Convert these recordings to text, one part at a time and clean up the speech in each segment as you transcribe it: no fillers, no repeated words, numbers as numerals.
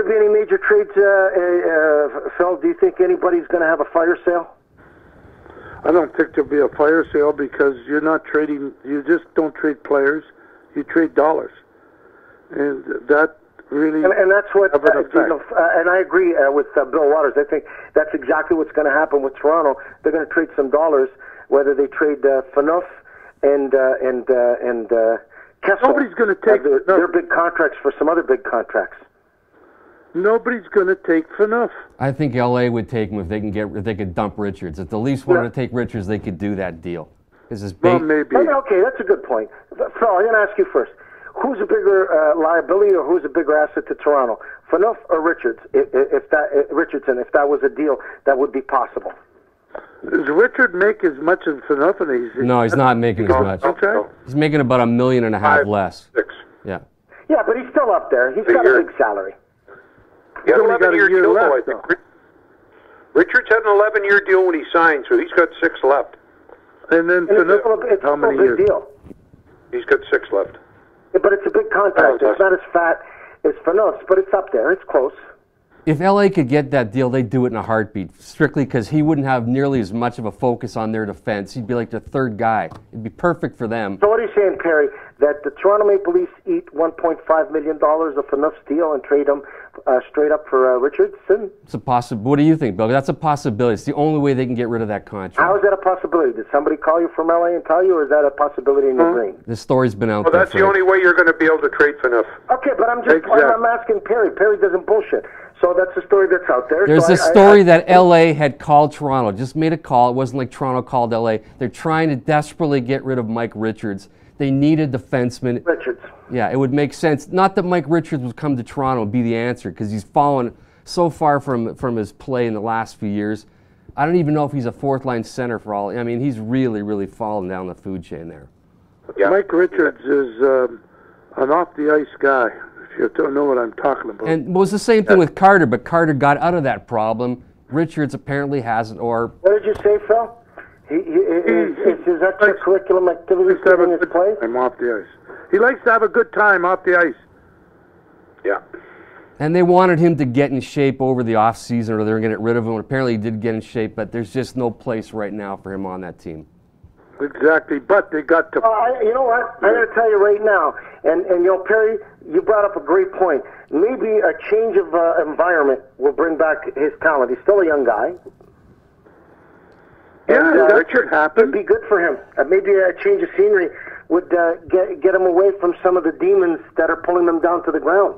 be any major trades, Phil? Do you think anybody's going to have a fire sale? I don't think there'll be a fire sale because you're not trading. You just don't trade players. You trade dollars, and that really and that's what. You know, and I agree with Bill Watters. I think that's exactly what's going to happen with Toronto. They're going to trade some dollars, whether they trade Phaneuf and Kessel. Nobody's going to take their big contracts for some other big contracts. Nobody's going to take Phaneuf. I think LA would take him if they could dump Richards. If the Leafs wanted to take Richards, they could do that deal. Well, maybe. Okay, that's a good point. Phil, I'm going to ask you first. Who's a bigger liability, or who's a bigger asset to Toronto, Phaneuf or Richards? Richardson, if that was a deal that would be possible. Does Richard make as much as Phaneuf? No, he's not making as much. Okay. He's making about $1.5 million less. 6. Yeah. Yeah, but he's still up there. He's got a big salary. He had an 11-year deal, left, I think. Richards had an 11-year deal when he signed, so he's got 6 left. And then Phaneuf, how many years? Deal. He's got 6 left. Yeah, but it's a big contract. It's not as fat as Phaneuf's, but it's up there. It's close. If LA could get that deal, they'd do it in a heartbeat, strictly because he wouldn't have nearly as much of a focus on their defense. He'd be like the third guy. It'd be perfect for them. So what are you saying, Perry, that the Toronto Maple Leafs eat $1.5 million of Phaneuf's deal and trade him straight up for Richardson? It's a possibility. What do you think, Bill? That's a possibility. It's the only way they can get rid of that contract. How is that a possibility? Did somebody call you from LA and tell you, or is that a possibility in your brain? This story's been out there. Well, that's the only way you're going to be able to trade Phaneuf. Okay, but I'm asking Perry. Perry doesn't bullshit. So that's the story that's out there. There's a story that LA had called Toronto. Just made a call. It wasn't like Toronto called LA. They're trying to desperately get rid of Mike Richards. They need a defenseman. Richards. Yeah, it would make sense. Not that Mike Richards would come to Toronto and be the answer, because he's fallen so far from his play in the last few years. I don't even know if he's a fourth-line center for all. I mean, he's really, really fallen down the food chain there. Yeah. Mike Richards is an off-the-ice guy. You don't know what I'm talking about. And it was the same thing with Carter, but Carter got out of that problem. Richards apparently hasn't, or... What did you say, Phil? Is his extracurricular activities in his play? I'm off the ice. He likes to have a good time off the ice. Yeah. And they wanted him to get in shape over the offseason, or they were going to get rid of him. And apparently he did get in shape, but there's just no place right now for him on that team. Exactly, but they got to... you know what? I'm going to tell you right now, and you know, Perry, you brought up a great point. Maybe a change of environment will bring back his talent. He's still a young guy. Yeah, that should happen. It'd be good for him. Maybe a change of scenery would get him away from some of the demons that are pulling them down to the ground.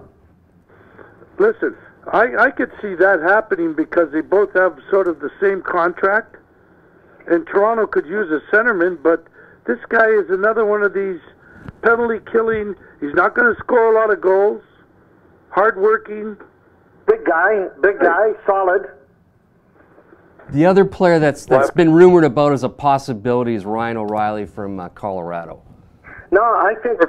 Listen, I could see that happening because they both have sort of the same contract. And Toronto could use a centerman, but this guy is another one of these penalty-killing. He's not going to score a lot of goals. Hard-working. Big guy, solid. The other player that's been rumored about as a possibility is Ryan O'Reilly from Colorado. No, I think.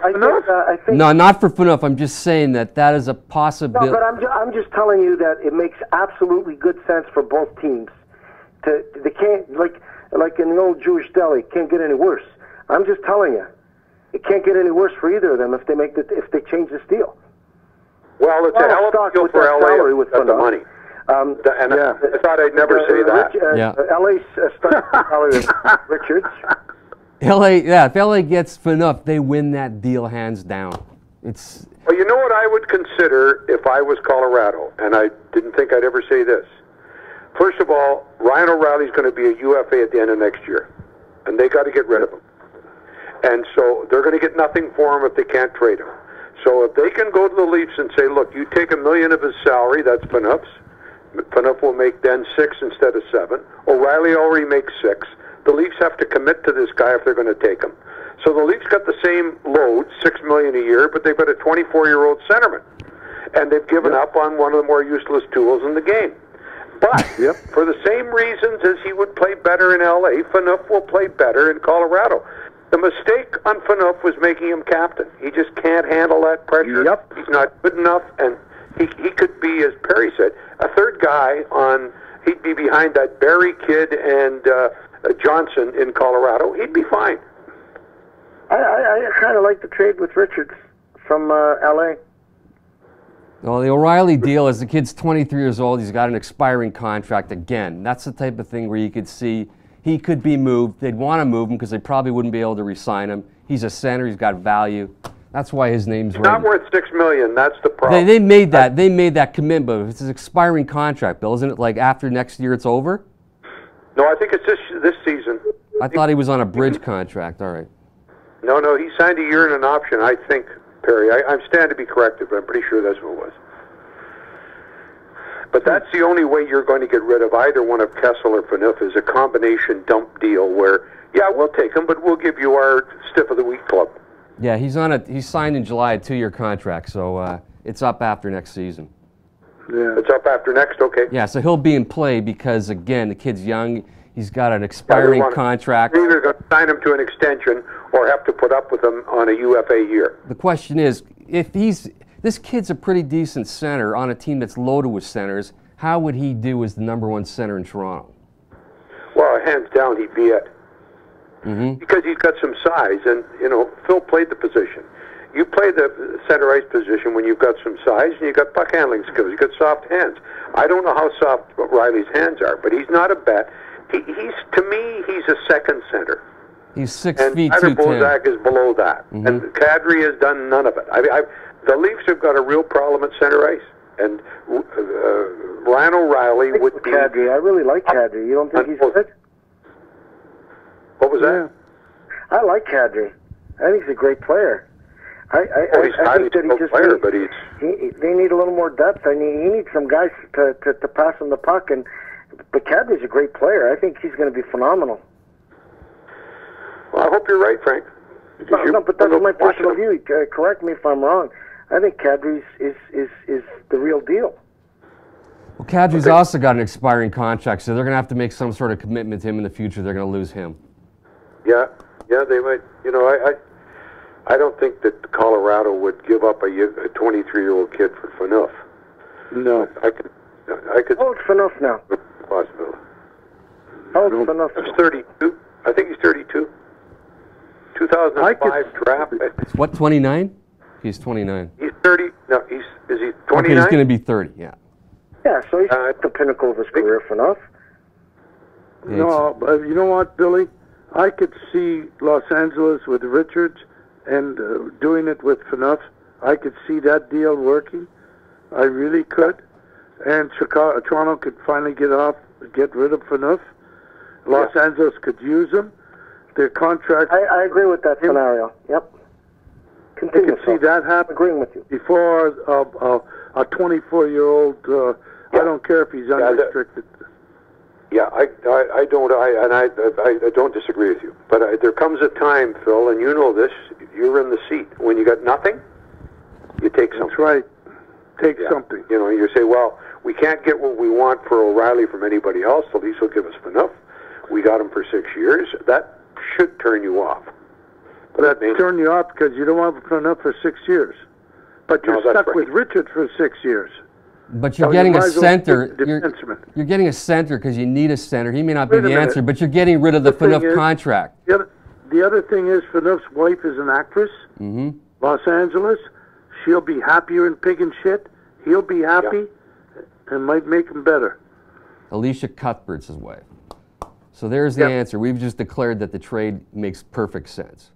No, not for Phaneuf. I'm just saying that is a possibility. No, but I'm just telling you that it makes absolutely good sense for both teams. They can't like in the old Jewish deli, it can't get any worse. I'm just telling you, it can't get any worse for either of them if they change this deal. Well, it's a hell of a deal for LA with the money. I thought I'd never say that. LA's stuck salary with Richards. If LA gets Phaneuf, they win that deal hands down. Well, you know what I would consider if I was Colorado, and I didn't think I'd ever say this. First of all, Ryan O'Reilly's going to be a UFA at the end of next year, and they got to get rid of him. And so they're going to get nothing for him if they can't trade him. So if they can go to the Leafs and say, look, you take $1 million of his salary, that's Phaneuf's. Phaneuf will make then 6 instead of 7. O'Reilly already makes 6. The Leafs have to commit to this guy if they're going to take him. So the Leafs got the same load, $6 million a year, but they've got a 24-year-old centerman, and they've given up on one of the more useless tools in the game. But for the same reasons as he would play better in LA, Phaneuf will play better in Colorado. The mistake on Phaneuf was making him captain. He just can't handle that pressure. He's not good enough, and he could be, as Perry said, a third guy on. He'd be behind that Barry kid and Johnson in Colorado. He'd be fine. I kind of like the trade with Richards from LA. Well, the O'Reilly deal is the kid's 23 years old. He's got an expiring contract again. That's the type of thing where you could see he could be moved. They'd want to move him because they probably wouldn't be able to re-sign him. He's a center. He's got value. That's why his name's right. Not worth $6 million. That's the problem. They made that. They made that commitment. It's an expiring contract, Bill. Isn't it like after next year it's over? No, I think it's this season. I thought he was on a bridge contract. All right. No, he signed a year and an option, I think, Perry. I'm stand to be corrected, but I'm pretty sure that's what it was. But that's the only way you're going to get rid of either one of Kessel or Phaneuf is a combination dump deal where, yeah, we'll take him, but we'll give you our stiff of the week club. Yeah, he's signed in July a 2-year contract, so it's up after next season. Yeah. It's up after next, okay. Yeah, so he'll be in play because, again, the kid's young. He's got an expiring contract. You're either going to sign him to an extension or have to put up with him on a UFA year. The question is, if this kid's a pretty decent center on a team that's loaded with centers, how would he do as the #1 center in Toronto? Well, hands down, he'd be it. Because he's got some size, and, Phil played the position. You play the center ice position when you've got some size and you've got puck handling skills. You've got soft hands. I don't know how soft Riley's hands are, but he's not a bet. To me, he's a second center. He's 6 and feet, Tyler 210. Bozak is below that. And Kadri has done none of it. The Leafs have got a real problem at center ice. And Ryan O'Reilly would be... Kadri. I really like Kadri. You don't think he's good? What was that? I like Kadri. I think he's a great player. He's I think that they need a little more depth. I mean, he needs some guys to pass him the puck. But Kadri's a great player. I think he's going to be phenomenal. Well, I hope you're right, Frank. No, but that's my personal view. Correct me if I'm wrong. I think Kadri is the real deal. Well, Kadri's also got an expiring contract, so they're going to have to make some sort of commitment to him in the future. They're going to lose him. Yeah, they might. I don't think that Colorado would give up a 23-year-old kid for Phaneuf. No. I could. How old's Phaneuf now? Possibility. How old's Phaneuf? He's 32. I think he's 32. 2005 draft. What, 29? He's 29. He's 30. No, is he 29? Okay, he's going to be 30, yeah. Yeah, so he's at the pinnacle of his career, Phaneuf. No, but you know what, Billy? I could see Los Angeles with Richards and doing it with Phaneuf. I could see that deal working. I really could. And Toronto could finally get rid of Phaneuf. Los Angeles could use him. Their contract... I agree with that scenario. Yep. Continue, I could see that happen. Agreeing with you. Before a 24-year-old, I don't care if he's unrestricted. I don't disagree with you. But there comes a time, Phil, and you know this, you're in the seat. When you got nothing, you take something. That's right. Take something. You say, well, we can't get what we want for O'Reilly from anybody else. The Leafs will give us enough. We got him for 6 years. That should turn you off. That turn you off because you don't want to put enough for 6 years. But you're stuck with Richard for 6 years. But you're getting a center. You're getting a center because you need a center. He may not be the answer, but you're getting rid of the Phaneuf contract. The other thing is Phaneuf's wife is an actress. Los Angeles. She'll be happier in pig and shit. He'll be happy and might make him better. Alicia Cuthbert's his wife. So there's the answer. We've just declared that the trade makes perfect sense.